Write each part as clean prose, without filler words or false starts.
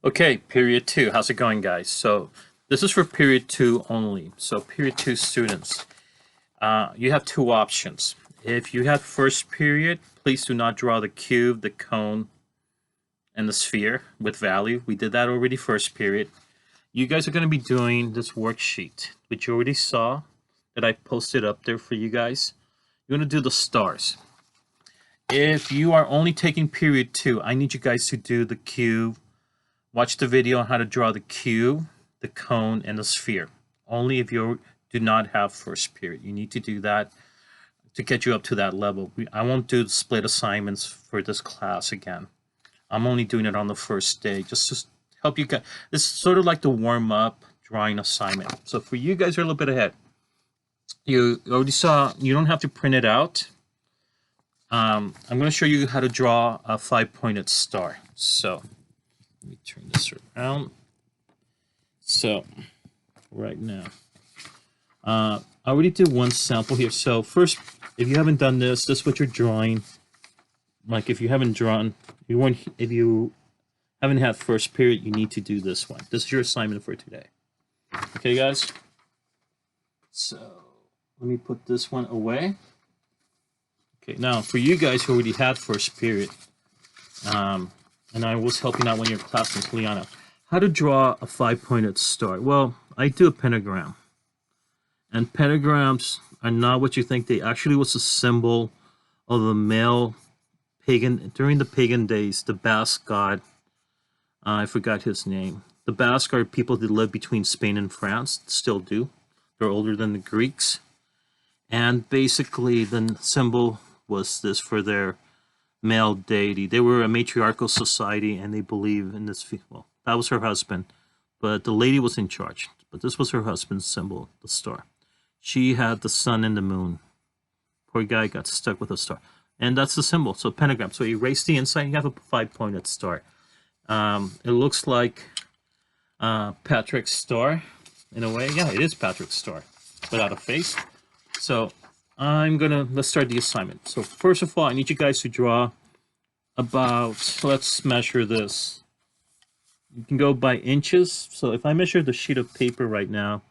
Okay, period two. How's it going, guys? So this is for period two only. So period two students, you have two options. If you have first period, please do not draw the cube, the cone, and the sphere with value. We did that already first period. You guys are going to be doing this worksheet, which you already saw that I posted up there for you guys. You're going to do the stars. If you are only taking period two, I need you guys to do the cube. Watch the video on how to draw the cube, the cone, and the sphere. Only if you do not have first period. You need to do that to get you up to that level. I won't do split assignments for this class again. I'm only doing it on the first day just to help you guys. This is sort of like the warm-up drawing assignment. So for you guys, are a little bit ahead. You already saw, you don't have to print it out. I'm going to show you how to draw a five-pointed star. So let me turn this around. So right now, I already did one sample here. So first, if you haven't done this, this is what you're drawing. Like if you haven't drawn, if you haven't had first period, you need to do this one. This is your assignment for today. Okay, guys? So let me put this one away. Okay, now for you guys who already had first period, and I was helping out one of your classmates, Liana, how to draw a five-pointed star. Well, I do a pentagram. And pentagrams are not what you think. They actually was a symbol of the male pagan, during the pagan days, the Basque god, I forgot his name. The Basque are people that lived between Spain and France, still do. They're older than the Greeks. And basically the symbol was this for their male deity. They were a matriarchal society and they believe in this. Well, that was her husband, but the lady was in charge. But this was her husband's symbol, the star. She had the sun and the moon. Poor guy got stuck with a star. And that's the symbol. So pentagram. So you erase the inside, you have a five-pointed star. It looks like Patrick's star in a way. Yeah, it is Patrick's star without a face. So let's start the assignment. So first of all, I need you guys to draw about, let's measure this. You can go by inches. So if I measure the sheet of paper right now,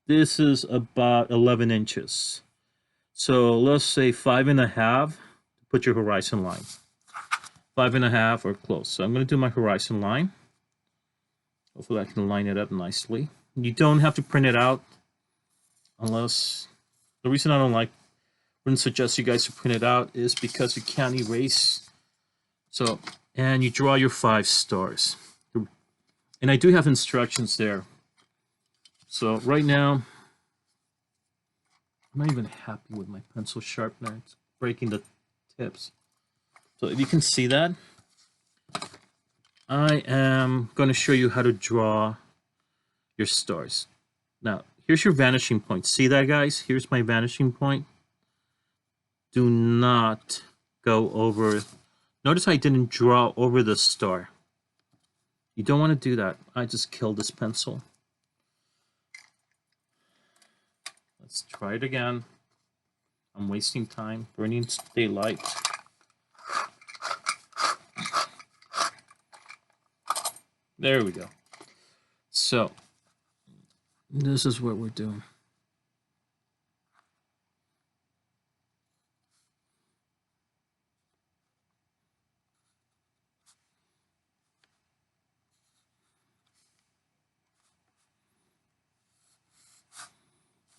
this is about 11 inches. So let's say 5.5 to put your horizon line. 5.5 or close. So I'm going to do my horizon line. Hopefully I can line it up nicely. You don't have to print it out unless, the reason I wouldn't suggest you guys to print it out is because you can't erase. So, and you draw your 5 stars. And I do have instructions there. So right now, I'm not even happy with my pencil sharpener. It's breaking the tips. So if you can see that, I am going to show you how to draw your stars. Now, here's your vanishing point. See that, guys? Here's my vanishing point. Do not go over. Notice I didn't draw over the star. You don't want to do that. I just killed this pencil. Let's try it again. I'm wasting time. Burning daylight. There we go. So, this is what we're doing.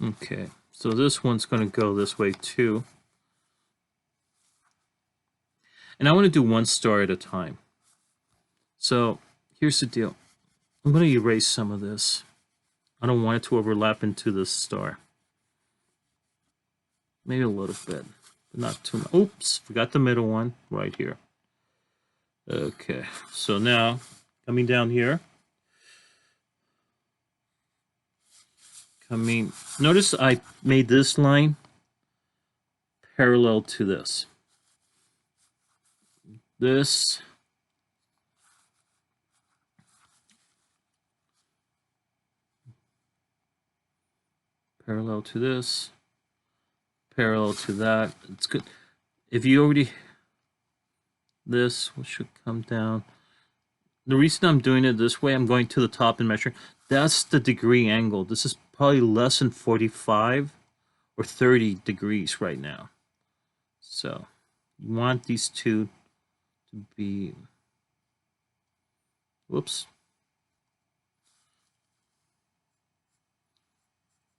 Okay, so this one's going to go this way too. And I want to do one star at a time. So here's the deal. I'm going to erase some of this. I don't want it to overlap into this star. Maybe a little bit, but not too much. Oops, forgot the middle one right here. Okay, so now coming down here. Notice I made this line parallel to this. This parallel to this, parallel to that. It's good. If you already, this should come down. The reason I'm doing it this way, I'm going to the top and measuring. That's the degree angle. This is probably less than 45 or 30 degrees right now. So you want these two to be, whoops.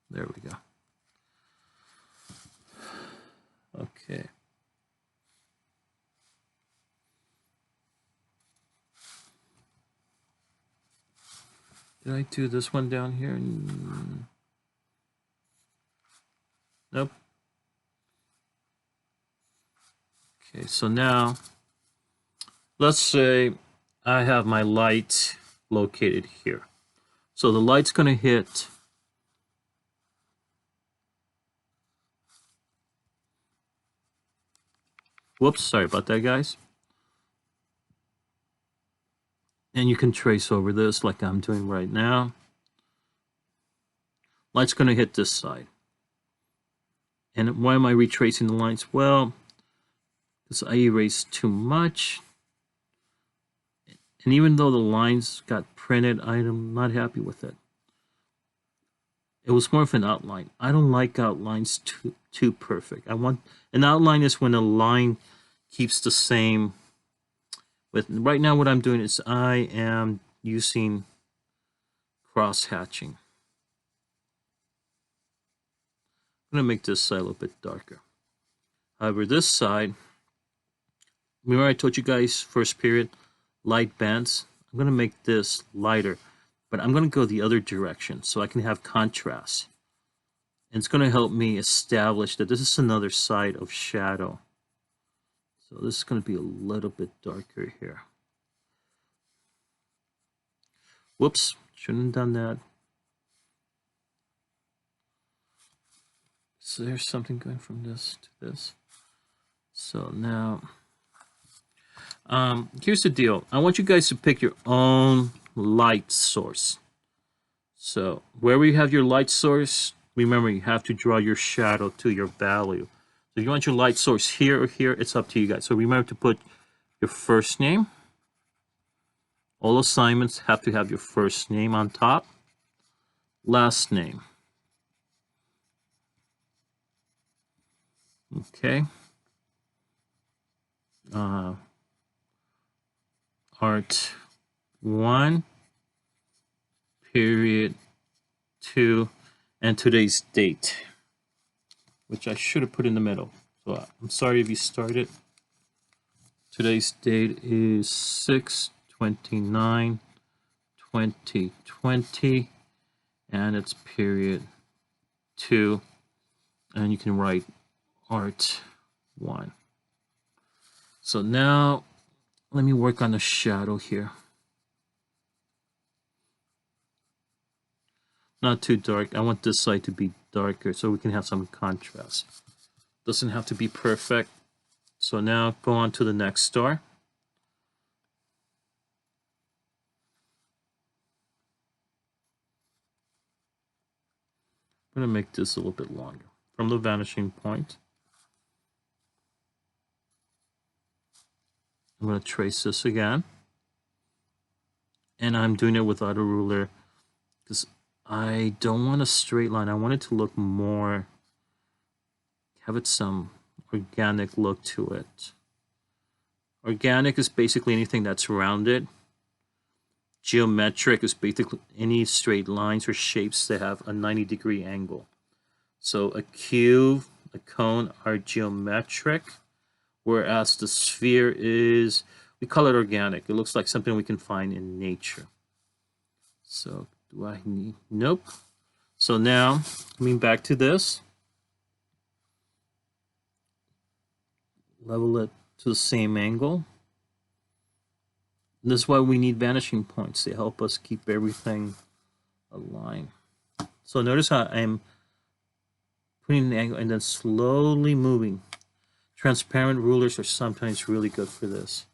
There we go. Okay. Did I do this one down here? Nope. Okay, so now let's say I have my light located here. So the light's going to hit whoops, sorry about that, guys. And you can trace over this like I'm doing right now. Light's going to hit this side. And why am I retracing the lines? Well, because I erased too much. And even though the lines got printed, I'm not happy with it. It was more of an outline. I don't like outlines too perfect. I want an outline is when a line keeps the same. With right now, what I'm doing is I am using cross hatching. I'm going to make this side a little bit darker. However, this side, remember I told you guys first period, light bands. I'm going to make this lighter, but I'm going to go the other direction so I can have contrast. And it's going to help me establish that this is another side of shadow. So this is going to be a little bit darker here. Whoops, shouldn't have done that. So there's something going from this to this. So now, here's the deal. I want you guys to pick your own light source. So wherever you have your light source, remember you have to draw your shadow to your value. So if you want your light source here or here, it's up to you guys. So remember to put your first name. All assignments have to have your first name on top. Last name. Okay. Art 1, period 2, and today's date, which I should have put in the middle. So I'm sorry if you started. Today's date is 6/29/2020, and it's period 2, and you can write art 1. So now let me work on the shadow here. Not too dark. I want this side to be darker so we can have some contrast. Doesn't have to be perfect. So now go on to the next star. I'm going to make this a little bit longer. From the vanishing point, I'm going to trace this again. And I'm doing it without a ruler because I don't want a straight line. I want it to look more, have it some organic look to it. Organic is basically anything that's rounded. Geometric is basically any straight lines or shapes that have a 90-degree angle. So a cube, a cone are geometric, whereas the sphere is, we call it organic. It looks like something we can find in nature. So do I need, nope. So now, coming back to this, level it to the same angle. This is why we need vanishing points. They help us keep everything aligned. So notice how I'm putting the angle and then slowly moving. Transparent rulers are sometimes really good for this.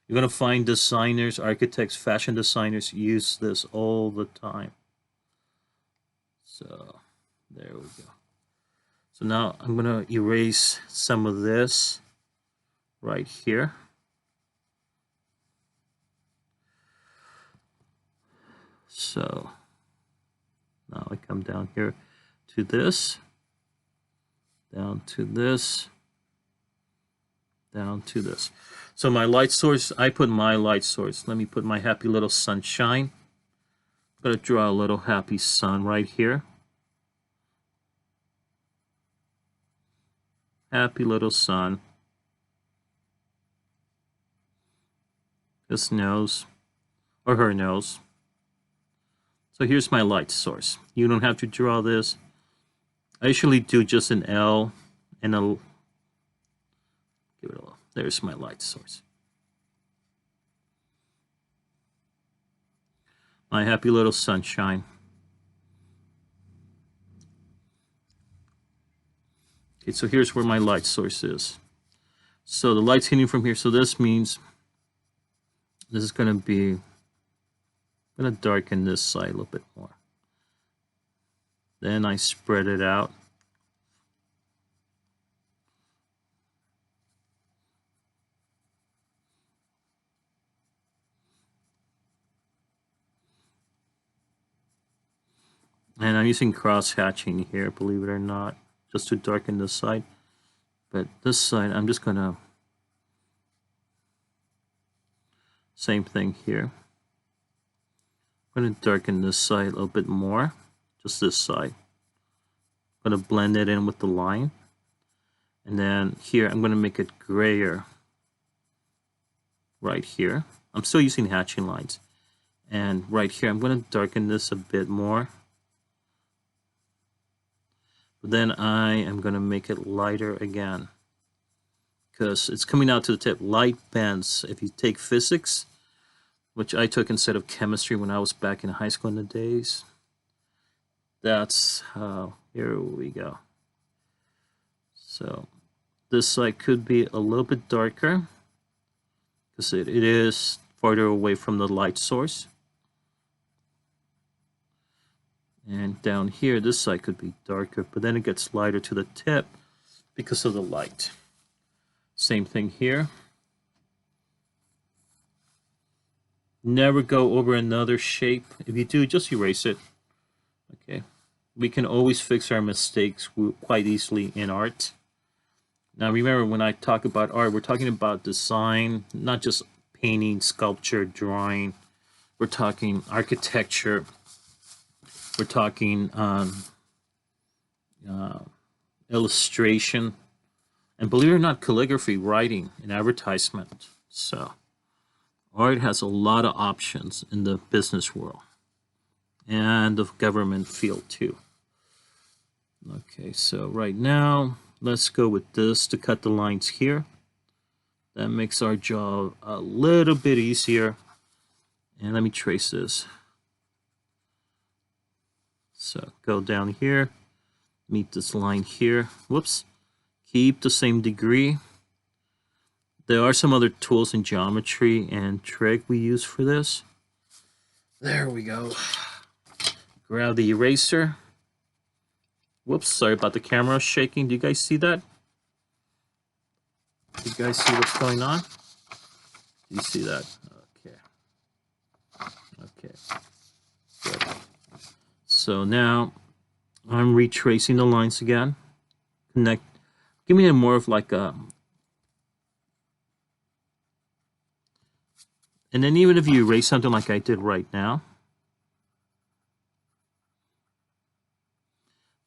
You're going to find designers, architects, fashion designers use this all the time. So there we go. So now I'm going to erase some of this right here. So now I come down here to this, down to this, down to this. So my light source, I put my light source. Let me put my happy little sunshine. I'm going to draw a little happy sun right here. Happy little sun. His nose, or her nose. So here's my light source. You don't have to draw this. I usually do just an L and a, give it a, there's my light source. My happy little sunshine. Okay, so here's where my light source is. So the light's hitting from here, so this means this is going to be, I'm going to darken this side a little bit more. Then I spread it out. And I'm using cross hatching here, believe it or not, just to darken this side. But this side, I'm just going to, same thing here. I'm going to darken this side a little bit more, just this side. I'm going to blend it in with the line. And then here, I'm going to make it grayer right here. I'm still using hatching lines. And right here, I'm going to darken this a bit more. But then I am going to make it lighter again, because it's coming out to the tip. Light bends. If you take physics, which I took instead of chemistry when I was back in high school in the days, that's how, here we go. So this side could be a little bit darker, because it is farther away from the light source. And down here, this side could be darker, but then it gets lighter to the tip because of the light. Same thing here. Never go over another shape. If you do, just erase it. Okay. We can always fix our mistakes quite easily in art. Now remember, when I talk about art, we're talking about design, not just painting, sculpture, drawing. We're talking architecture. We're talking illustration, and believe it or not, calligraphy, writing, and advertisement. So art has a lot of options in the business world and the government field too. Okay, so right now, let's go with this to cut the lines here. That makes our job a little bit easier. And let me trace this. So go down here, meet this line here. Whoops. Keep the same degree. There are some other tools in geometry and trig we use for this. There we go. Grab the eraser. Whoops, sorry about the camera shaking. Do you guys see that? Do you guys see what's going on? Do you see that? Okay. Okay. Good. So now I'm retracing the lines again. Connect. Give me a more of like a. And then even if you erase something like I did right now.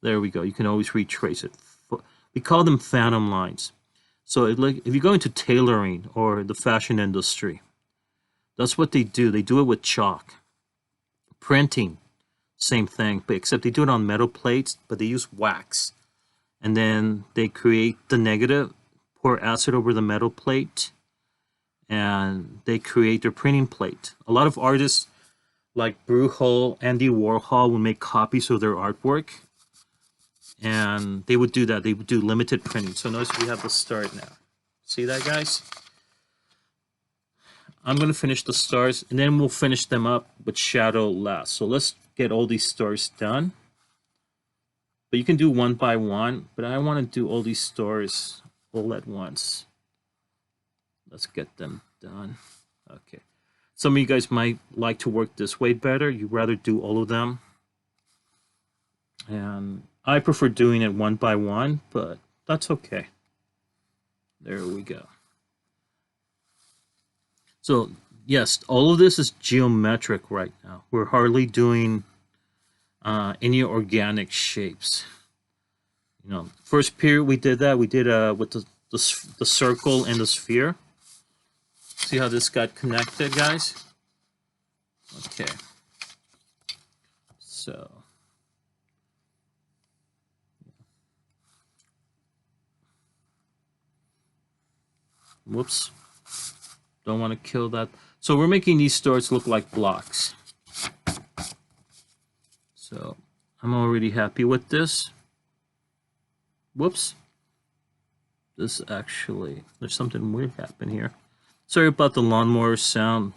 There we go. You can always retrace it. We call them phantom lines. So if you go into tailoring or the fashion industry, that's what they do. They do it with chalk. Printing, same thing, but except they do it on metal plates, but they use wax. And then they create the negative, pour acid over the metal plate, and they create their printing plate. A lot of artists like Bruegel, Andy Warhol will make copies of their artwork. And they would do that. They would do limited printing. So notice we have the start now. See that, guys? I'm going to finish the stars, and then we'll finish them up with shadow last. So let's get all these stars done. But you can do one by one, but I want to do all these stars all at once. Let's get them done. Okay. Some of you guys might like to work this way better. You'd rather do all of them. And I prefer doing it one by one, but that's okay. There we go. So, yes, all of this is geometric right now. We're hardly doing any organic shapes. You know, first period we did that. We did with the circle and the sphere. See how this got connected, guys? Okay. So. Whoops. Don't want to kill that. So we're making these stars look like blocks. So I'm already happy with this. Whoops. This actually, there's something weird happened here. Sorry about the lawnmower sound.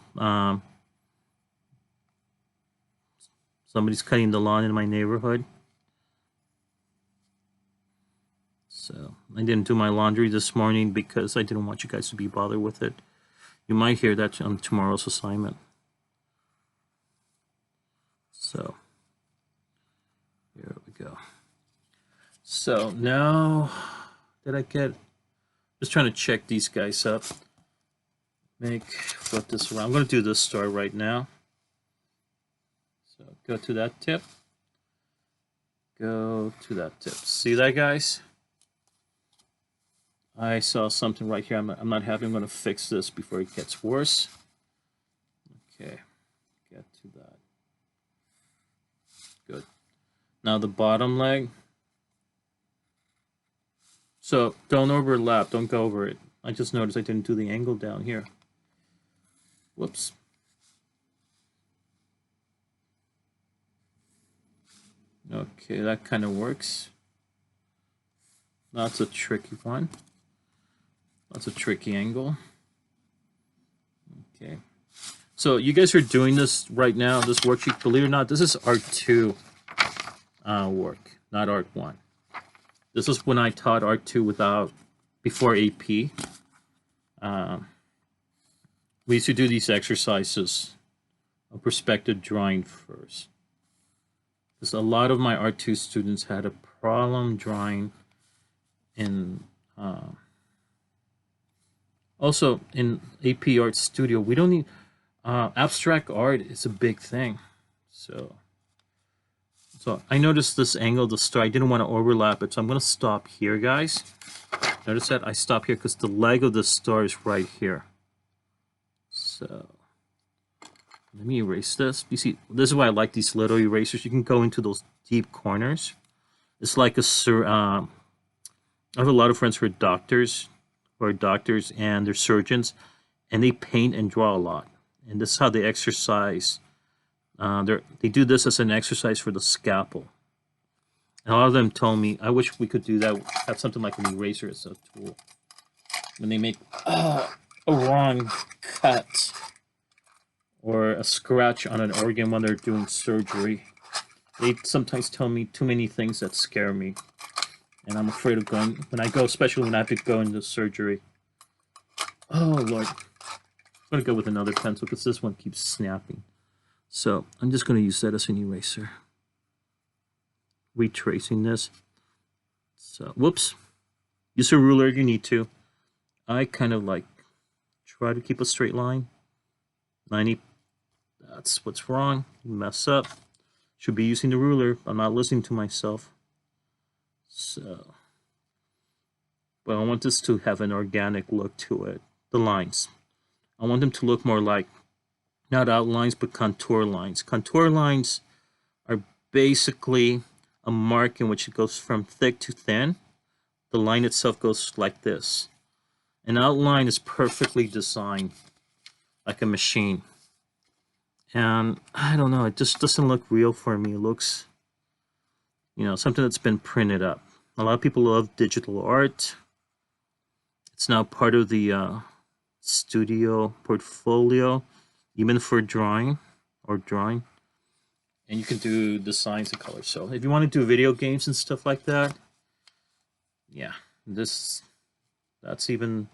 Somebody's cutting the lawn in my neighborhood. So I didn't do my laundry this morning because I didn't want you guys to be bothered with it. You might hear that on tomorrow's assignment. So here we go. So now, did I get, just trying to check these guys up. Flip this around. I'm going to do this star right now. So go to that tip. Go to that tip. See that, guys? I saw something right here. I'm not happy. I'm going to fix this before it gets worse. Okay, get to that. Good. Now the bottom leg. So don't overlap. Don't go over it. I just noticed I didn't do the angle down here. Whoops. Okay, that kind of works. That's a tricky one. That's a tricky angle. Okay. So you guys are doing this right now, this worksheet. Believe it or not, this is Art 2 work, not Art 1. This is when I taught Art 2 before AP. We used to do these exercises of perspective drawing first. Because a lot of my Art 2 students had a problem drawing in... also, in AP Art Studio, we don't need... abstract art is a big thing. So I noticed this angle of the star. I didn't want to overlap it, so I'm going to stop here, guys. Notice that I stop here because the leg of the star is right here. So let me erase this. You see, this is why I like these little erasers. You can go into those deep corners. It's like I have a lot of friends who are doctors and they're surgeons, and they paint and draw a lot. And this is how they exercise. They do this as an exercise for the scalpel. And a lot of them told me, I wish we could do that, have something like an eraser as a tool. When they make a wrong cut or a scratch on an organ when they're doing surgery, they sometimes tell me too many things that scare me. And I'm afraid of going, when I go, especially when I have to go into surgery. Oh, Lord. I'm going to go with another pencil because this one keeps snapping. So I'm just going to use that as an eraser. Retracing this. So, whoops. Use a ruler if you need to. I kind of like try to keep a straight line. 90. That's what's wrong. Mess up. Should be using the ruler. I'm not listening to myself. So, but I want this to have an organic look to it. The lines. I want them to look more like, not outlines, but contour lines. Contour lines are basically a mark in which it goes from thick to thin. The line itself goes like this. An outline is perfectly designed, like a machine. And I don't know, it just doesn't look real for me. It looks, you know, something that's been printed up. A lot of people love digital art. It's now part of the studio portfolio, even for drawing. And you can do designs and colors. So if you want to do video games and stuff like that, yeah, that's even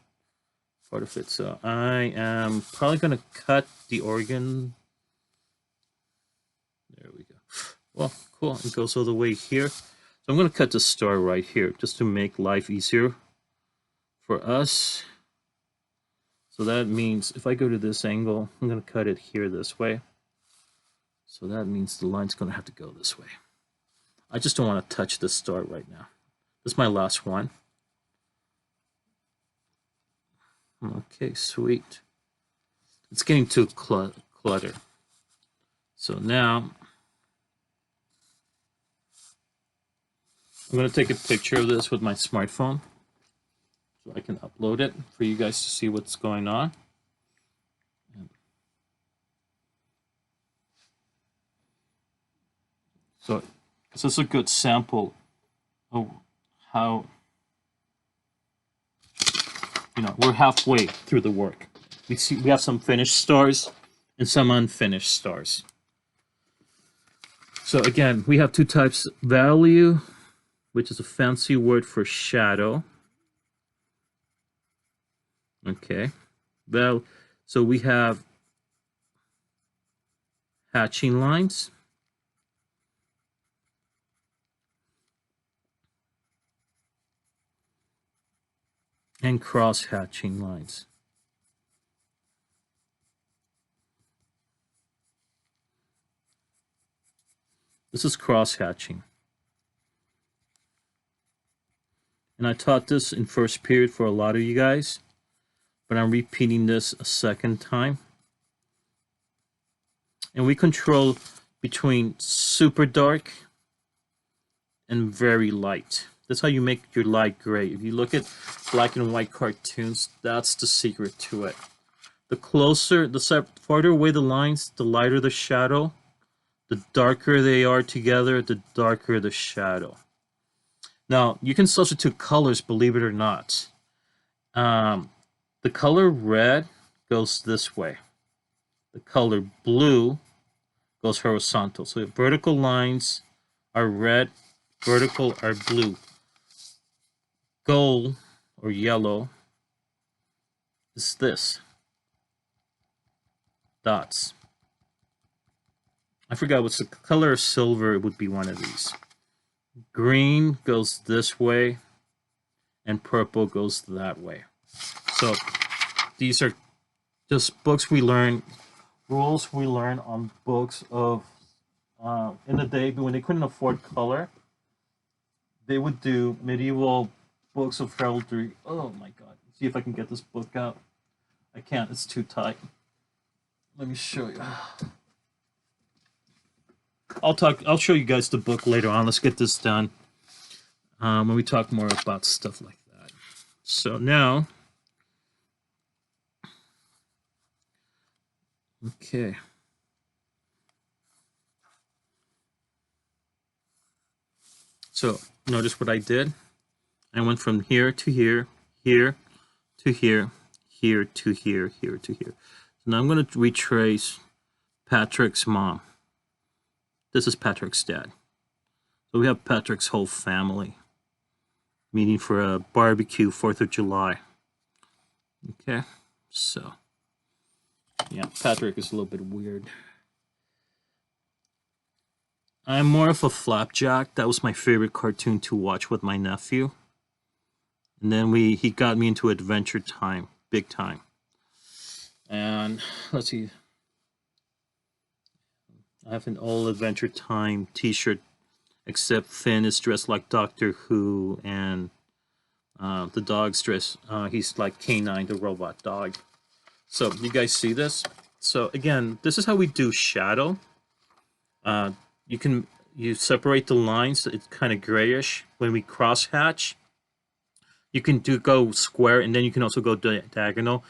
part of it. So I am probably going to cut the organ. There we go. Well, cool. It goes all the way here. So I'm going to cut the star right here just to make life easier for us. So that means if I go to this angle, I'm going to cut it here this way. So that means the line's going to have to go this way. I just don't want to touch this star right now. This is my last one. Okay, sweet. It's getting too cluttered. So now I'm going to take a picture of this with my smartphone so I can upload it for you guys to see what's going on. So this is a good sample of how, we're halfway through the work. We have some finished stars and some unfinished stars. So again, we have two types: value, which is a fancy word for shadow. Okay, well, so we have hatching lines, and cross-hatching lines. This is cross-hatching. And I taught this in first period for a lot of you guys, but I'm repeating this a second time. And we control between super dark and very light. That's how you make your light gray. If you look at black and white cartoons, that's the secret to it. The farther away the lines, the lighter the shadow. The darker they are together, the darker the shadow. Now, you can substitute colors, believe it or not. The color red goes this way. The color blue goes horizontal. So vertical lines are red, vertical are blue. Gold or yellow is this. Dots. I forgot what's the color of silver. It would be one of these. Green goes this way, and purple goes that way. So these are just books we learn, rules we learn on books of in the day when they couldn't afford color. They would do medieval books of heraldry. Oh my God! See if I can get this book out. I can't. It's too tight. Let me show you. I'll show you guys the book later on. Let's get this done when we talk more about stuff like that. So now, okay. So notice what I did. I went from here to here, here to here, here to here, here to here. So now I'm going to retrace Patrick's mom. This is Patrick's dad. So we have Patrick's whole family meeting for a barbecue, 4th of July. Okay, so yeah, Patrick is a little bit weird. I'm more of a Flapjack. That was my favorite cartoon to watch with my nephew. And then he got me into Adventure Time, big time. And let's see. I have an old Adventure Time t-shirt, except Finn is dressed like Doctor Who, and the dog's dressed, he's like K9, the robot dog. So, you guys see this? So, again, this is how we do shadow. You separate the lines, it's kind of grayish. When we cross-hatch, you can go square, and then you can also go diagonal.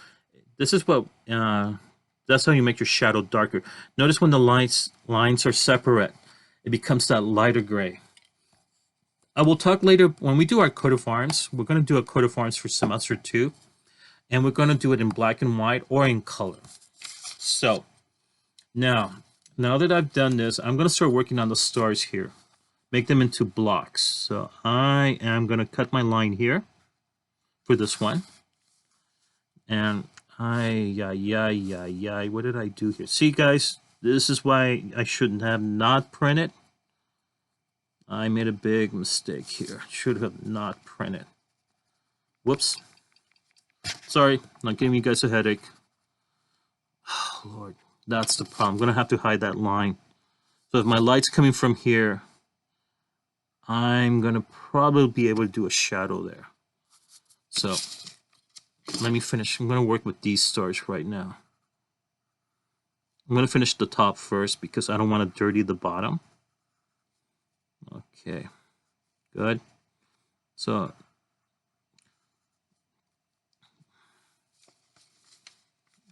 This is what... that's how you make your shadow darker. Notice when the lines are separate, it becomes that lighter gray. I will talk later when we do our coat of arms. We're going to do a coat of arms for semester 2, and we're going to do it in black and white or in color. So now that I've done this, I'm going to start working on the stars here. Make them into blocks. So I am going to cut my line here for this one. And what did I do here? See, guys, this is why I shouldn't have not printed. I made a big mistake here. Should have not printed. Whoops. Sorry, not giving you guys a headache. Oh, Lord, that's the problem. I'm going to have to hide that line. So if my light's coming from here, I'm going to probably be able to do a shadow there. So let me finish. I'm going to work with these stars right now. I'm going to finish the top first because I don't want to dirty the bottom. Okay, good. So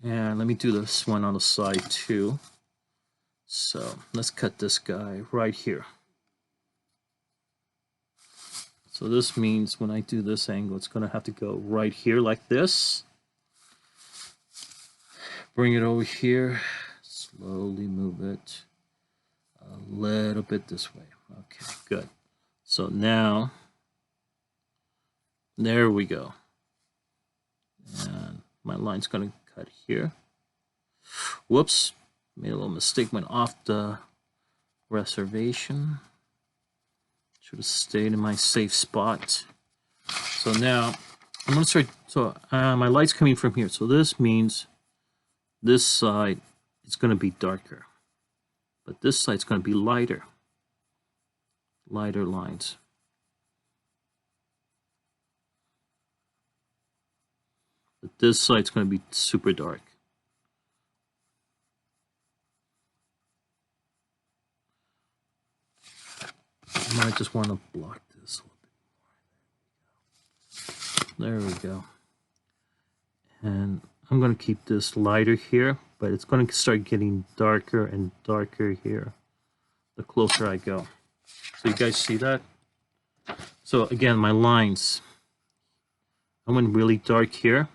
and let me do this one on the side too. So let's cut this guy right here. So this means when I do this angle, it's going to have to go right here like this. Bring it over here. Slowly move it a little bit this way. Okay, good. So now, there we go. And my line's going to cut here. Whoops, made a little mistake, went off the reservation. Should have stayed in my safe spot. So now I'm going to start. So my light's coming from here. So this means this side is going to be darker, but this side's going to be lighter. Lighter lines. But this side's going to be super dark. I might just want to block this a little bit more. There we go. And I'm going to keep this lighter here, but it's going to start getting darker and darker here the closer I go. So you guys see that? So again, my lines, I went really dark here,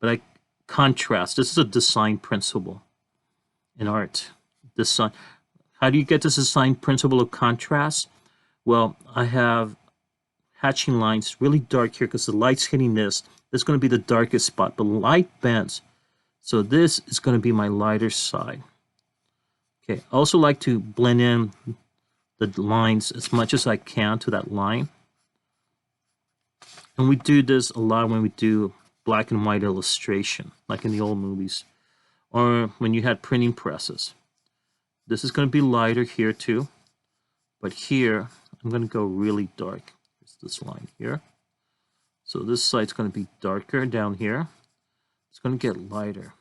but I contrast. This is a design principle in art. Design. How do you get this design principle of contrast? Well, I have hatching lines really dark here because the light's hitting this. This is going to be the darkest spot. The light bends. So this is going to be my lighter side. Okay, I also like to blend in the lines as much as I can to that line. And we do this a lot when we do black and white illustration, like in the old movies, or when you had printing presses. This is going to be lighter here too, but here I'm going to go really dark. It's this line here. So this side's going to be darker down here. It's going to get lighter.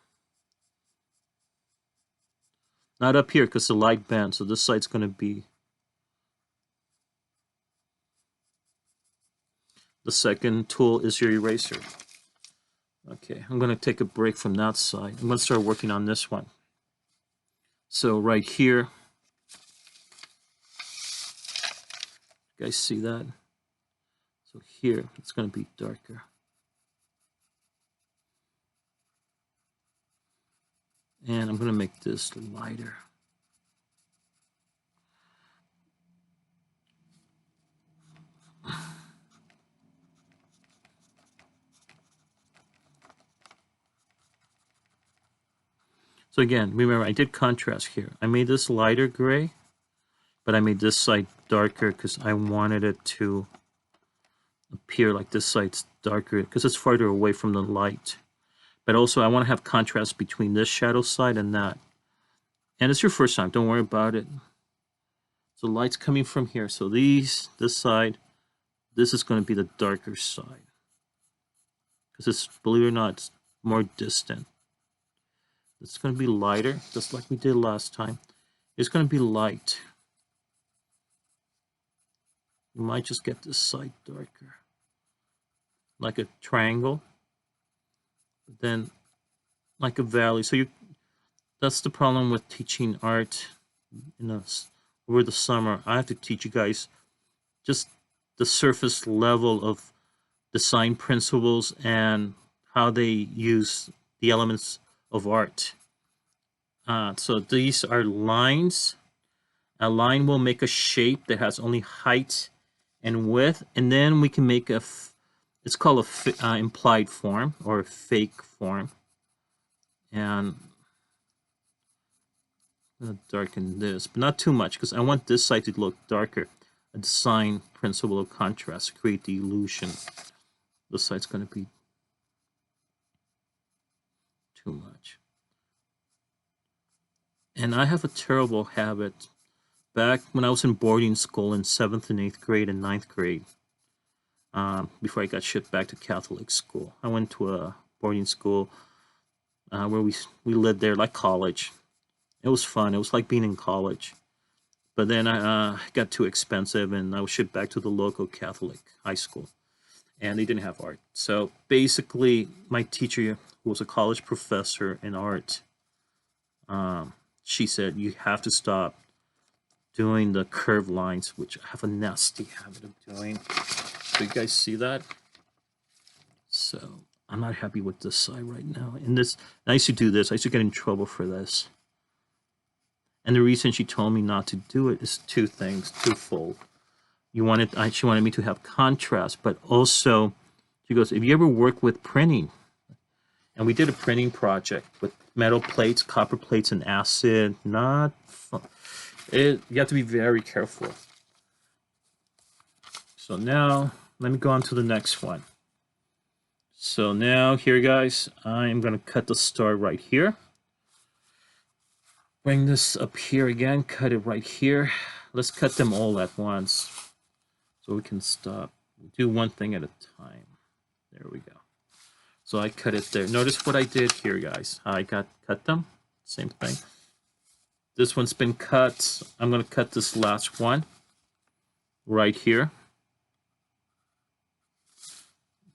Not up here because the light bends, so this side's going to be the second tool is your eraser. Okay, I'm going to take a break from that side. I'm going to start working on this one. So right here, you guys see that? So here, it's going to be darker. And I'm going to make this lighter. So again, remember I did contrast here. I made this lighter gray, but I made this side darker because I wanted it to appear like this side's darker because it's farther away from the light. But also I want to have contrast between this shadow side and that. And it's your first time, don't worry about it. So light's coming from here. So this side, this is going to be the darker side. Because it's, believe it or not, it's more distant. It's going to be lighter, just like we did last time. It's going to be light. You might just get this side darker. Like a triangle. But then like a valley. So that's the problem with teaching art over the summer. I have to teach you guys just the surface level of design principles and how they use the elements of art. So these are lines. A line will make a shape that has only height and width, and then we can make a it's called a implied form or a fake form. And I'm going to darken this, but not too much because I want this side to look darker. A design principle of contrast, create the illusion. This side's going to be too much. And I have a terrible habit. Back when I was in boarding school in 7th and 8th grade and 9th grade, before I got shipped back to Catholic school, I went to a boarding school where we lived there like college. It was fun. It was like being in college. But then I got too expensive, and I was shipped back to the local Catholic high school, and they didn't have art. So basically, my teacher, who was a college professor in art, she said, you have to stop doing the curved lines, which I have a nasty habit of doing. So you guys see that? So I'm not happy with this side right now. And this, I used to do this. I used to get in trouble for this. And the reason she told me not to do it is two things, twofold. She wanted me to have contrast, but also she goes, if you ever work with printing, and we did a printing project with metal plates, copper plates, and acid, not fun. You have to be very careful. So now, let me go on to the next one. So now, here guys, I'm going to cut the star right here. Bring this up here again, cut it right here. Let's cut them all at once so we can stop. Do one thing at a time. There we go. So I cut it there. Notice what I did here, guys. I cut them. Same thing. This one's been cut. I'm going to cut this last one right here.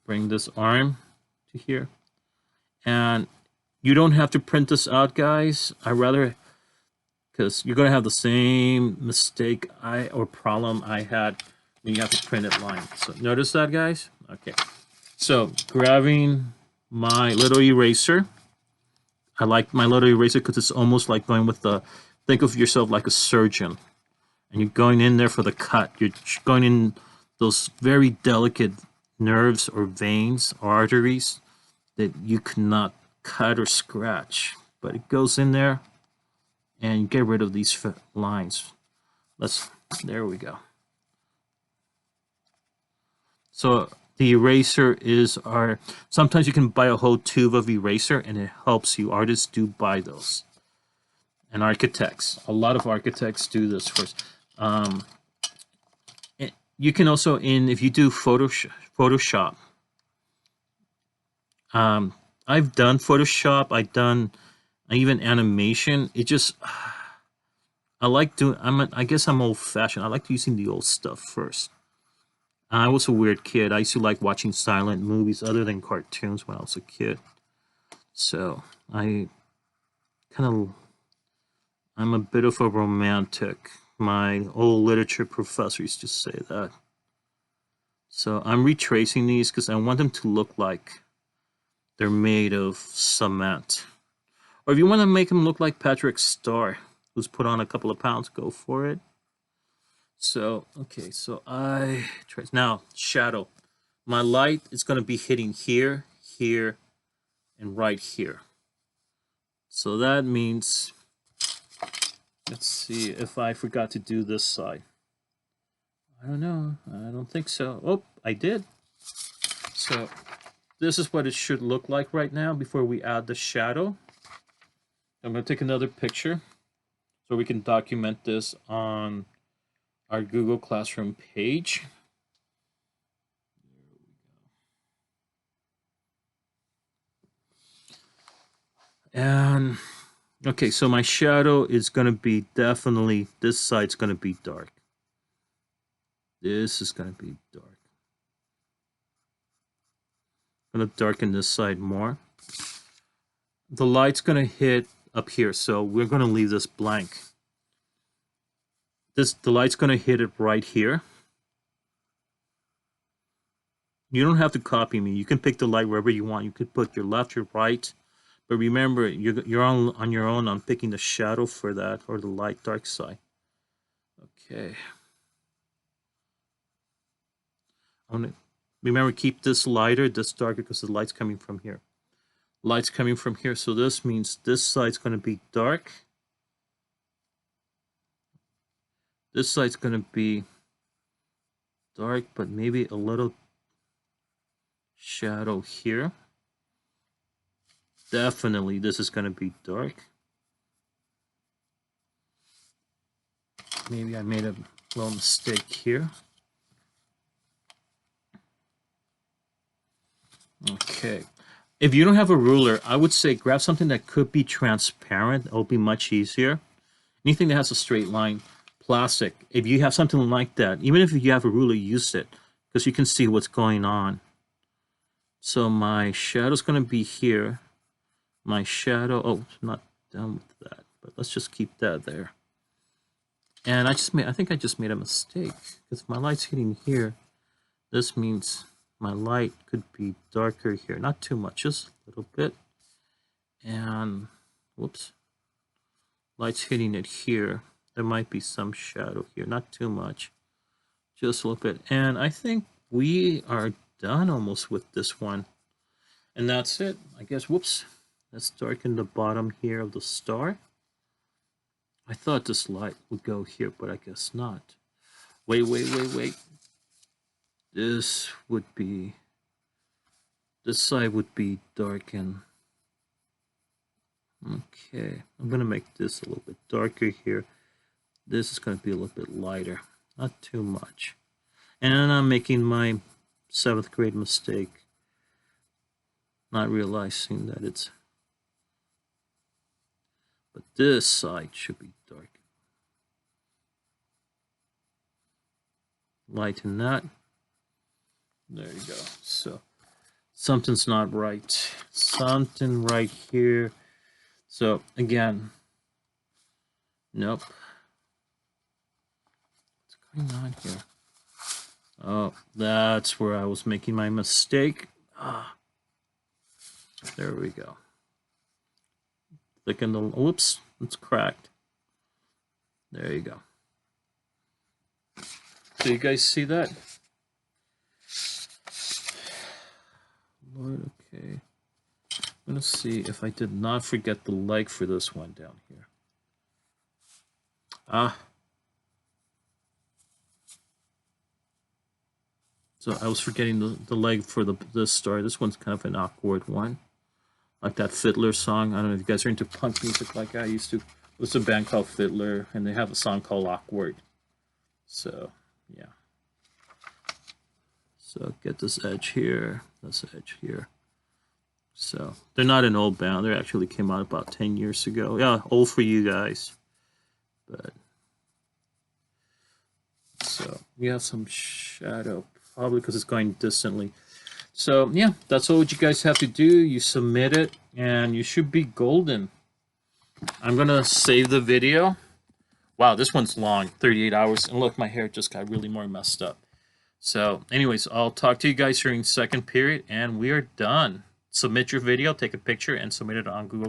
Bring this arm to here. And you don't have to print this out, guys. I rather, because you're going to have the same mistake or problem I had when you have to print it line. So notice that, guys? Okay. So grabbing my little eraser. I like my little eraser because it's almost like going with the, think of yourself like a surgeon. And you're going in there for the cut. You're going in those very delicate nerves or veins or arteries that you cannot cut or scratch. But it goes in there and you get rid of these lines. There we go. So the eraser is sometimes you can buy a whole tube of eraser and it helps you. Artists do buy those. And architects, a lot of architects do this first. You can also, if you do Photoshop, I've done Photoshop, I've done even animation. It just, I guess I'm old fashioned. I like using the old stuff first. I was a weird kid. I used to like watching silent movies other than cartoons when I was a kid. So I'm a bit of a romantic. My old literature professor used to say that. So I'm retracing these because I want them to look like they're made of cement. Or if you want to make them look like Patrick Starr, who's put on a couple of pounds, go for it. So, okay, so now, shadow. My light is going to be hitting here, here, and right here. So that means, let's see if I forgot to do this side. I don't know. I don't think so. Oh, I did. So this is what it should look like right now before we add the shadow. I'm going to take another picture so we can document this on our Google Classroom page. And okay, so my shadow is going to be definitely, this side's going to be dark. This is going to be dark. I'm going to darken this side more. The light's going to hit up here, so we're going to leave this blank. The light's going to hit it right here. You don't have to copy me. You can pick the light wherever you want. You could put your left, your right. But remember, you're on your own on picking the shadow for that, or the light dark side. Okay. Remember, keep this lighter, this darker, because the light's coming from here. Light's coming from here, so this means this side's going to be dark. This side's going to be dark, but maybe a little shadow here. Definitely this is going to be dark. Maybe I made a little mistake here. Okay. If you don't have a ruler, I would say grab something that could be transparent. It'll be much easier. Anything that has a straight line. Plastic. If you have something like that, even if you have a ruler, use it, because you can see what's going on. So my shadow's going to be here. My shadow, oh, not done with that, but let's just keep that there. And I think I just made a mistake, because my light's hitting here. This means my light could be darker here, not too much, just a little bit. And whoops, light's hitting it here. There might be some shadow here, not too much, just a little bit. And I think we are done almost with this one. And that's it, I guess. Whoops, let's darken the bottom here of the star. I thought this light would go here, but I guess not. Wait. This side would be darkened. Okay, I'm gonna make this a little bit darker here. This is gonna be a little bit lighter, not too much. And I'm making my 7th grade mistake, not realizing that it's, but this side should be dark. Lighten that. There you go. So something's not right. Something right here. So again, nope. What's going on here? Oh, that's where I was making my mistake. There we go. Thicken the, whoops, it's cracked. There you go. So you guys see that? Lord, okay. I'm gonna see if I did not forget the leg for this one down here. So I was forgetting the leg for this star. This one's kind of an awkward one. Like that Fiddler song. I don't know if you guys are into punk music like I used to. There's a band called Fiddler, and they have a song called Awkward. So, yeah. So get this edge here, this edge here. So they're not an old band. They actually came out about 10 years ago. Yeah, old for you guys. But so we have some shadow, probably because it's going distantly. So yeah, that's all what you guys have to do. You submit it, and you should be golden. I'm gonna save the video. Wow, this one's long, 38 hours. And look, my hair just got really more messed up. So anyways, I'll talk to you guys during 2nd period, and we are done. Submit your video, take a picture, and submit it on Google.